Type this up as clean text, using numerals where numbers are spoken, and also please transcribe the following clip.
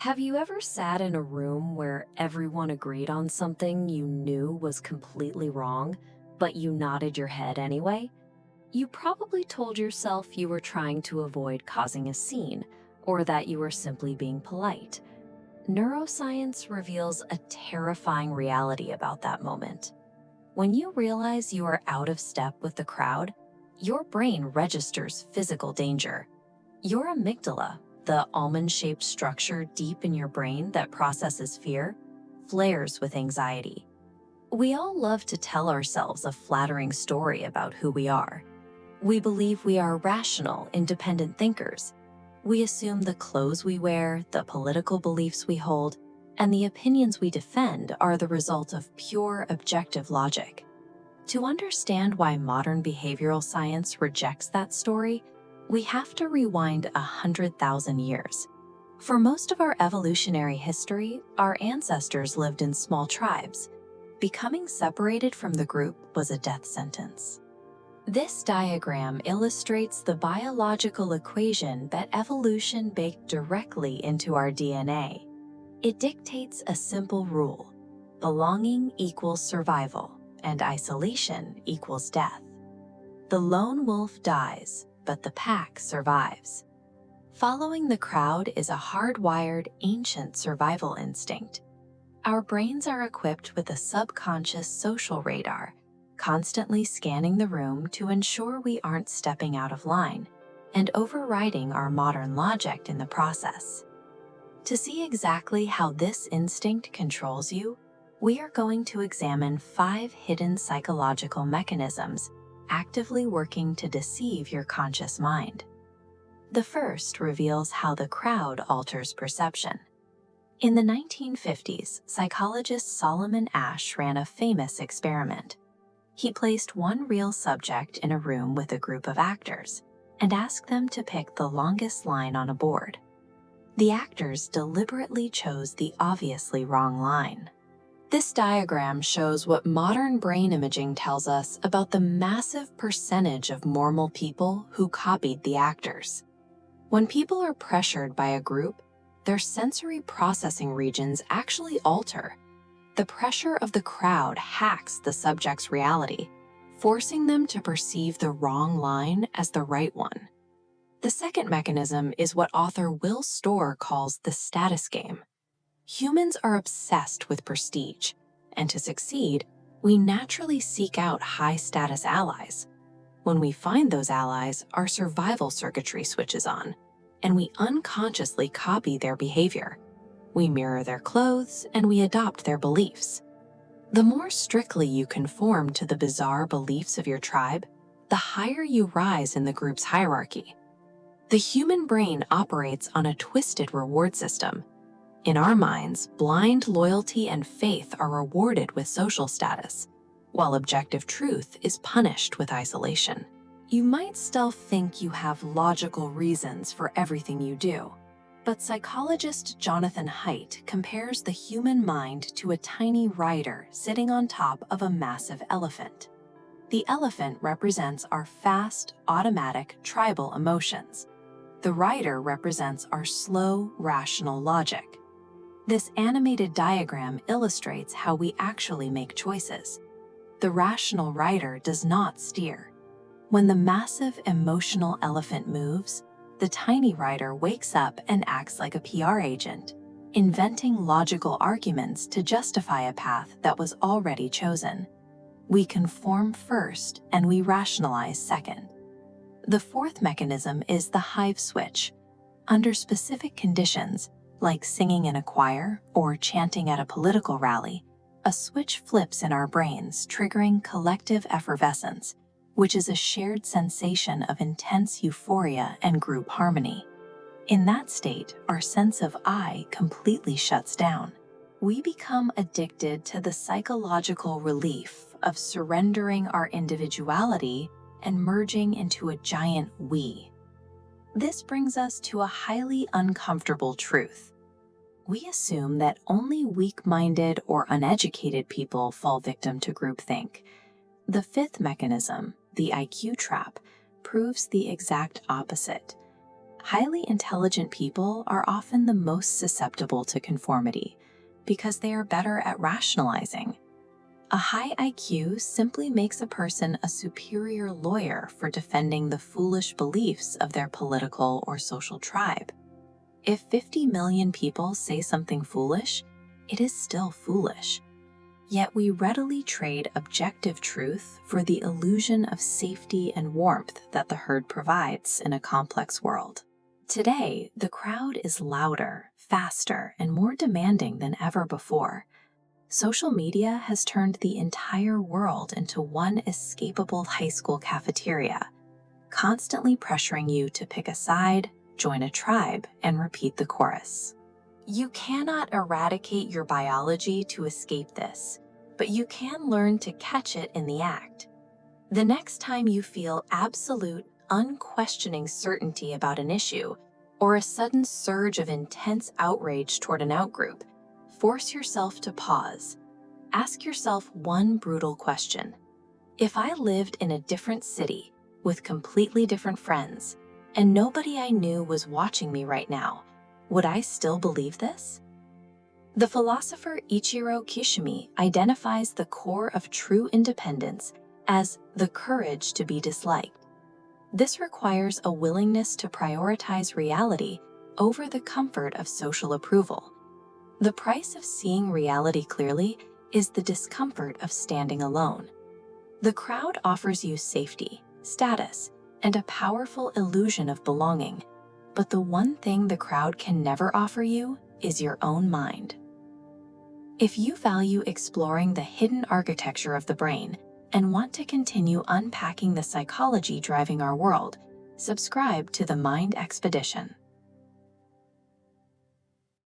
Have you ever sat in a room where everyone agreed on something you knew was completely wrong, but you nodded your head anyway? You probably told yourself you were trying to avoid causing a scene, or that you were simply being polite. Neuroscience reveals a terrifying reality about that moment. When you realize you are out of step with the crowd, your brain registers physical danger. Your amygdala, the almond-shaped structure deep in your brain that processes fear, flares with anxiety. We all love to tell ourselves a flattering story about who we are. We believe we are rational, independent thinkers. We assume the clothes we wear, the political beliefs we hold, and the opinions we defend are the result of pure objective logic. To understand why modern behavioral science rejects that story, we have to rewind 100,000 years. For most of our evolutionary history, our ancestors lived in small tribes. Becoming separated from the group was a death sentence. This diagram illustrates the biological equation that evolution baked directly into our DNA. It dictates a simple rule: belonging equals survival, and isolation equals death. The lone wolf dies, but the pack survives. Following the crowd is a hardwired, ancient survival instinct. Our brains are equipped with a subconscious social radar, constantly scanning the room to ensure we aren't stepping out of line, and overriding our modern logic in the process. To see exactly how this instinct controls you, we are going to examine 5 hidden psychological mechanisms actively working to deceive your conscious mind. The first reveals how the crowd alters perception. In the 1950s, psychologist Solomon Asch ran a famous experiment. He placed one real subject in a room with a group of actors and asked them to pick the longest line on a board. The actors deliberately chose the obviously wrong line. This diagram shows what modern brain imaging tells us about the massive percentage of normal people who copied the actors. When people are pressured by a group, their sensory processing regions actually alter. The pressure of the crowd hacks the subject's reality, forcing them to perceive the wrong line as the right one. The second mechanism is what author Will Storr calls the status game. Humans are obsessed with prestige, and to succeed, we naturally seek out high-status allies. When we find those allies, our survival circuitry switches on, and we unconsciously copy their behavior. We mirror their clothes, and we adopt their beliefs. The more strictly you conform to the bizarre beliefs of your tribe, the higher you rise in the group's hierarchy. The human brain operates on a twisted reward system. In our minds, blind loyalty and faith are rewarded with social status, while objective truth is punished with isolation. You might still think you have logical reasons for everything you do, but psychologist Jonathan Haidt compares the human mind to a tiny rider sitting on top of a massive elephant. The elephant represents our fast, automatic, tribal emotions. The rider represents our slow, rational logic. This animated diagram illustrates how we actually make choices. The rational rider does not steer. When the massive emotional elephant moves, the tiny rider wakes up and acts like a PR agent, inventing logical arguments to justify a path that was already chosen. We conform first and we rationalize second. The fourth mechanism is the hive switch. Under specific conditions, like singing in a choir or chanting at a political rally, a switch flips in our brains, triggering collective effervescence, which is a shared sensation of intense euphoria and group harmony. In that state, our sense of I completely shuts down. We become addicted to the psychological relief of surrendering our individuality and merging into a giant we. This brings us to a highly uncomfortable truth. We assume that only weak-minded or uneducated people fall victim to groupthink. The fifth mechanism, the IQ trap, proves the exact opposite. Highly intelligent people are often the most susceptible to conformity because they are better at rationalizing. A high IQ simply makes a person a superior lawyer for defending the foolish beliefs of their political or social tribe. If 50 million people say something foolish, it is still foolish. Yet we readily trade objective truth for the illusion of safety and warmth that the herd provides in a complex world. Today, the crowd is louder, faster, and more demanding than ever before. Social media has turned the entire world into one escapable high school cafeteria, constantly pressuring you to pick a side, join a tribe, and repeat the chorus. You cannot eradicate your biology to escape this, but you can learn to catch it in the act. The next time you feel absolute, unquestioning certainty about an issue, or a sudden surge of intense outrage toward an outgroup, force yourself to pause. Ask yourself one brutal question. If I lived in a different city with completely different friends, and nobody I knew was watching me right now, would I still believe this? The philosopher Ichiro Kishimi identifies the core of true independence as the courage to be disliked. This requires a willingness to prioritize reality over the comfort of social approval. The price of seeing reality clearly is the discomfort of standing alone. The crowd offers you safety, status, and a powerful illusion of belonging, but the one thing the crowd can never offer you is your own mind. If you value exploring the hidden architecture of the brain and want to continue unpacking the psychology driving our world, subscribe to the Mind Expedition.